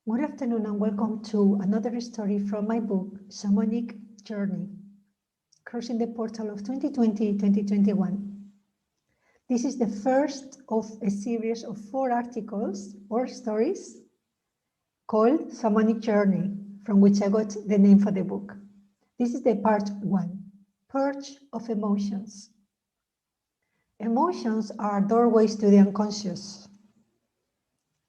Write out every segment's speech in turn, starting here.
Good afternoon and welcome to another story from my book, Shamanic Journey, Crossing the Portal of 2020-2021. This is the first of a series of 4 articles or stories called Shamanic Journey, from which I got the name for the book. This is the part 1, Purge of Emotions. Emotions are doorways to the unconscious.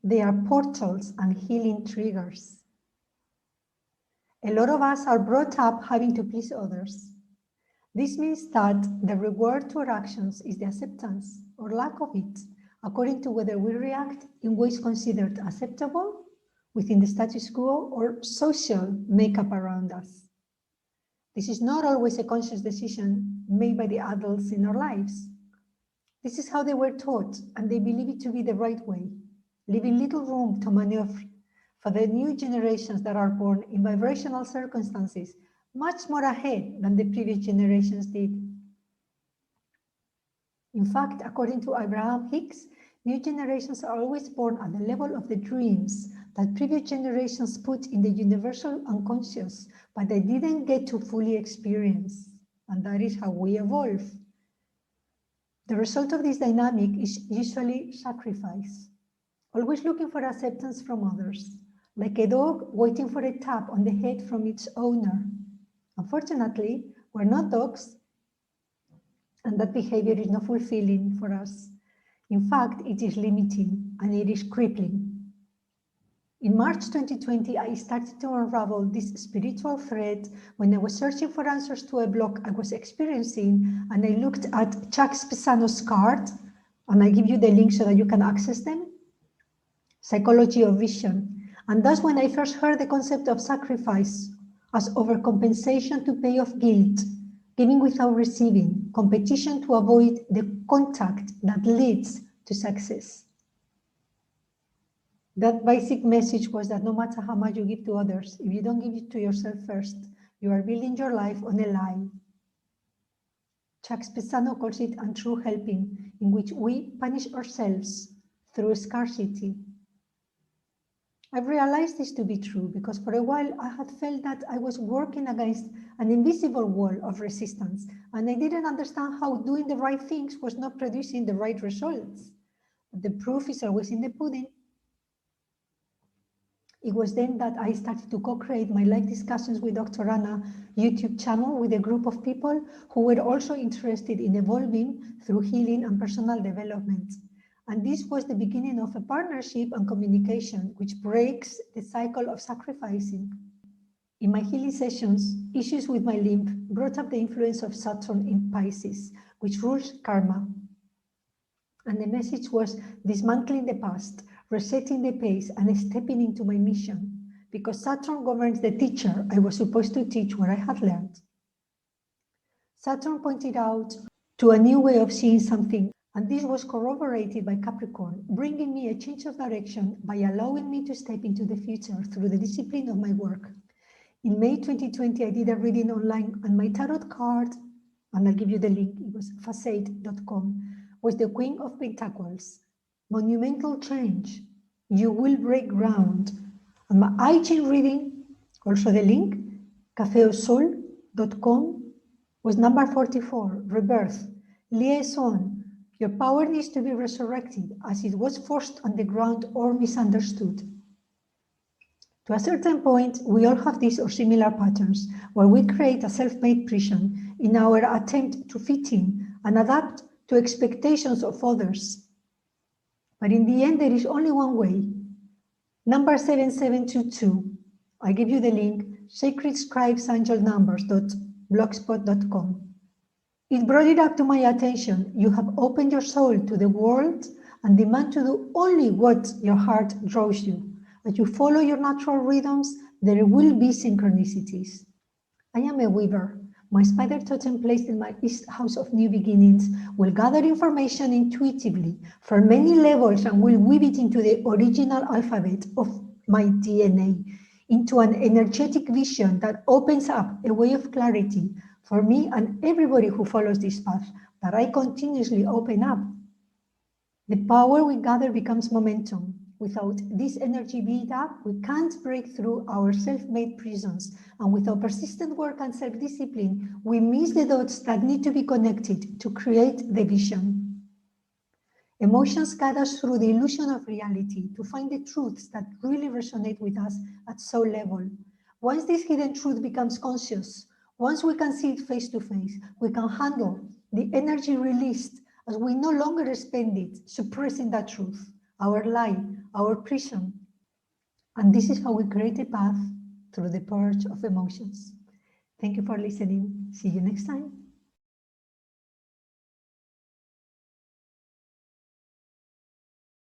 They are portals and healing triggers. A lot of us are brought up having to please others. This means that the reward to our actions is the acceptance or lack of it, according to whether we react in ways considered acceptable within the status quo or social makeup around us. This is not always a conscious decision made by the adults in our lives. This is how they were taught, and they believe it to be the right way, leaving little room to maneuver for the new generations that are born in vibrational circumstances much more ahead than the previous generations did. In fact, according to Abraham Hicks, new generations are always born at the level of the dreams that previous generations put in the universal unconscious, but they didn't get to fully experience. And that is how we evolve. The result of this dynamic is usually sacrifice. Always looking for acceptance from others, like a dog waiting for a tap on the head from its owner. Unfortunately, we're not dogs, and that behavior is not fulfilling for us. In fact, it is limiting and it is crippling. In March 2020, I started to unravel this spiritual thread when I was searching for answers to a block I was experiencing, and I looked at Chuck Spesano's card, and I give you the link so that you can access them. Psychology of Vision. And that's when I first heard the concept of sacrifice as overcompensation to pay off guilt, giving without receiving, competition to avoid the contact that leads to success. That basic message was that no matter how much you give to others, if you don't give it to yourself first, you are building your life on a lie. Chuck Spesano calls it untrue helping, in which we punish ourselves through scarcity. I've realized this to be true because for a while I had felt that I was working against an invisible wall of resistance, and I didn't understand how doing the right things was not producing the right results. But the proof is always in the pudding. It was then that I started to co-create my live discussions with Dr. Anna YouTube channel with a group of people who were also interested in evolving through healing and personal development. And this was the beginning of a partnership and communication which breaks the cycle of sacrificing. In my healing sessions, issues with my lymph brought up the influence of Saturn in Pisces, which rules karma. And the message was dismantling the past, resetting the pace, and stepping into my mission, because Saturn governs the teacher I was supposed to teach what I had learned. Saturn pointed out to a new way of seeing something, and this was corroborated by Capricorn, bringing me a change of direction by allowing me to step into the future through the discipline of my work. In May 2020, I did a reading online, and my tarot card, and I'll give you the link, it was facade.com, was the Queen of Pentacles. Monumental change. You will break ground. And my I Ching reading, also the link, cafeosol.com, was number 44, Rebirth, Liaison. Your power needs to be resurrected as it was forced on the ground or misunderstood. To a certain point, we all have these or similar patterns where we create a self-made prison in our attempt to fit in and adapt to expectations of others. But in the end, there is only one way. Number 7722. I give you the link, sacredscribesangelnumbers.blogspot.com. It brought it up to my attention. You have opened your soul to the world and demand to do only what your heart draws you. As you follow your natural rhythms, there will be synchronicities. I am a weaver. My spider totem placed in my East House of New Beginnings will gather information intuitively from many levels and will weave it into the original alphabet of my DNA, into an energetic vision that opens up a way of clarity for me and everybody who follows this path that I continuously open up. The power we gather becomes momentum, Without this energy build up, we can't break through our self-made prisons. And without persistent work and self-discipline, we miss the dots that need to be connected to create the vision. Emotions guide us through the illusion of reality to find the truths that really resonate with us at soul level. Once this hidden truth becomes conscious, once we can see it face to face, we can handle the energy released as we no longer spend it suppressing that truth, our lie, our prison. And this is how we create a path through the purge of emotions. Thank you for listening. See you next time.